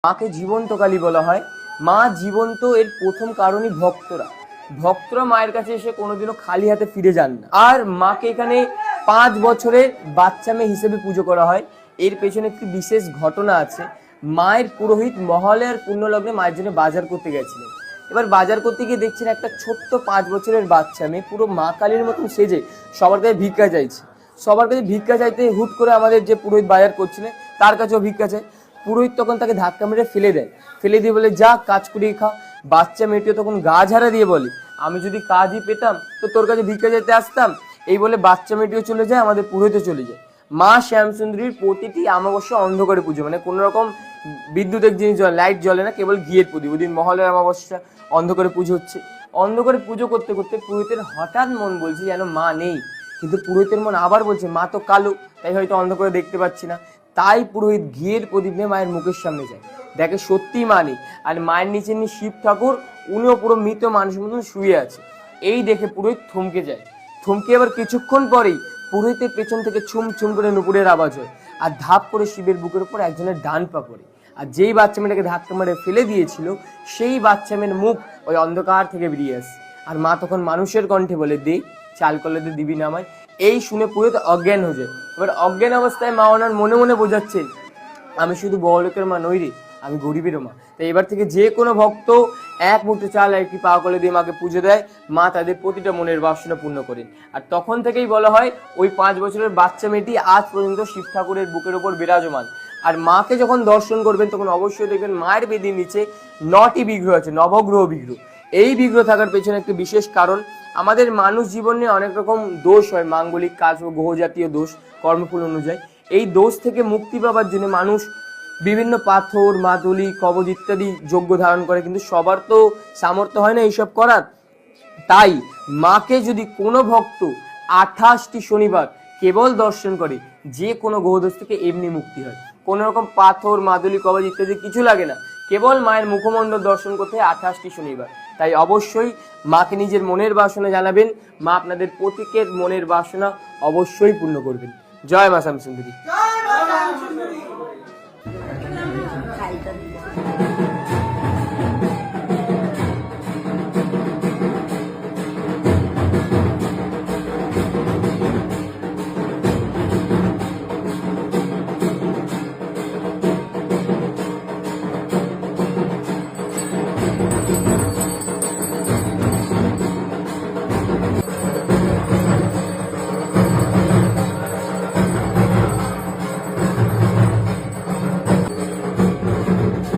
মাকে জীবন্ত কালী বলা হয়। মা জীবন্ত এর প্রথম কারণই ভক্তরা মায়ের কাছে এসে কোনোদিনও খালি হাতে ফিরে যান না। আর মাকে এখানে 5 বছরের বাচ্চা মেয়ে হিসেবে পুজো করা হয়। এর পেছনে একটি বিশেষ ঘটনা আছে। মায়ের পুরোহিত মহালয়ার পুণ্যলগ্নে মায়ের জন্য বাজার করতে গেছিলেন। এবার বাজার করতে গিয়ে দেখছেন একটা ছোট্ট 5 বছরের বাচ্চা মেয়ে পুরো মা কালীর মতন সেজে সবার কাছে ভিক্ষা চাইছে। সবার কাছে ভিক্ষা চাইতে হুট করে আমাদের যে পুরোহিত বাজার করছিলেন তার কাছেও ভিক্ষা চায়। পুরোহিত তখন তাকে ধাক্কা মেরে ফেলে দেয়, ফেলে দিয়ে বলে যা কাজ করিয়ে খা। বাচ্চা মেয়েটিও তখন গা ঝাড়া দিয়ে বলে আমি যদি কাজই পেতাম তো তোর কাছে ভিক্ষা যেতে আসতাম। এই বলে বাচ্চা মেয়েটিও চলে যায়, আমাদের পুরোহিতও চলে যায়। মা শ্যামসুন্দরীর প্রতিটি অমাবস্যা অন্ধকারে পুজো, মানে কোনো রকম বিদ্যুতের জিনিস জ্বলে, লাইট জ্বলে না, কেবল ঘিয়ের প্রদীপ। ওদিন মহালয়ার অমাবস্যা অন্ধকারে পুজো হচ্ছে। অন্ধকারে পুজো করতে করতে পুরোহিতের হঠাৎ মন বলছে যেন মা নেই, কিন্তু পুরোহিতের মন আবার বলছে মা তো কালো, তাই হয়তো অন্ধকারে দেখতে পাচ্ছি না। তাই পুরোহিত ঘিয়ের প্রদীপ নিয়ে মায়ের মুখের সামনে যায়, দেখে সত্যিই মা নেই। আর মায়ের নিচে নিয়ে শিব ঠাকুর, উনিও পুরো মৃত মানুষের মতন শুয়ে আছে। এই দেখে পুরোহিত থমকে যায়। থমকে আবার কিছুক্ষণ পরেই পুরোহিতের পেছন থেকে ছুম ছুম করে নুপুরের আওয়াজ হয়, আর ধাপ করে শিবের বুকের উপর একজনের ডান পা পড়ে। আর যেই বাচ্চা মেয়েটাকে ধাক্কা মারে ফেলে দিয়েছিল সেই বাচ্চা মেয়ের মুখ ওই অন্ধকার থেকে বেরিয়ে আসে। আর মা তখন মানুষের কণ্ঠে বলে দে চাল কলেতে দিবি নামায়। এই শুনে পুরোহিত অজ্ঞান হয়ে যায়। এবার অজ্ঞান অবস্থায় মা ওনার মনে মনে বোঝাচ্ছে আমি শুধু বড়লোকের মা নই রে, আমি গরিবেরও মা। তাই এবার থেকে যে কোনো ভক্ত এক মুঠো চাল আর একটি পাওয়া কলে দিয়ে মাকে পুজো দেয়, মা তাদের প্রতিটা মনের বাসনা পূর্ণ করেন। আর তখন থেকেই বলা হয় ওই 5 বছরের বাচ্চা মেয়েটি আজ পর্যন্ত শিব ঠাকুরের বুকের ওপর বিরাজমান। আর মাকে যখন দর্শন করবেন তখন অবশ্যই দেখবেন মায়ের বেদির নিচে 9টি বিগ্রহ আছে, নবগ্রহ বিগ্রহ। এই বিগ্রহ থাকার পেছনে একটি বিশেষ কারণ, আমাদের মানুষ জীবনে অনেক রকম দোষ হয়, মাঙ্গলিক কাজ ও গ্রহ জাতীয় দোষ কর্মফল অনুযায়ী। এই দোষ থেকে মুক্তি পাওয়ার জন্য মানুষ বিভিন্ন পাথর, মাদুলি, কবচ ইত্যাদি যজ্ঞ ধারণ করে, কিন্তু সবার তো সামর্থ্য হয় না এইসব করার। তাই মাকে যদি কোনো ভক্ত 28টি শনিবার কেবল দর্শন করে, যে কোনো গ্রহদোষ থেকে এমনি মুক্তি হয়। কোনো রকম পাথর, মাদুলি, কবচ ইত্যাদি কিছু লাগে না, কেবল মায়ের মুখমণ্ডল দর্শন করতে হয় 28টি শনিবার। তাই অবশ্যই মাকে নিজের মনের বাসনা জানাবেন, মা আপনাদের প্রত্যেকের মনের বাসনা অবশ্যই পূর্ণ করবেন। জয় মা শ্যামসুন্দরী।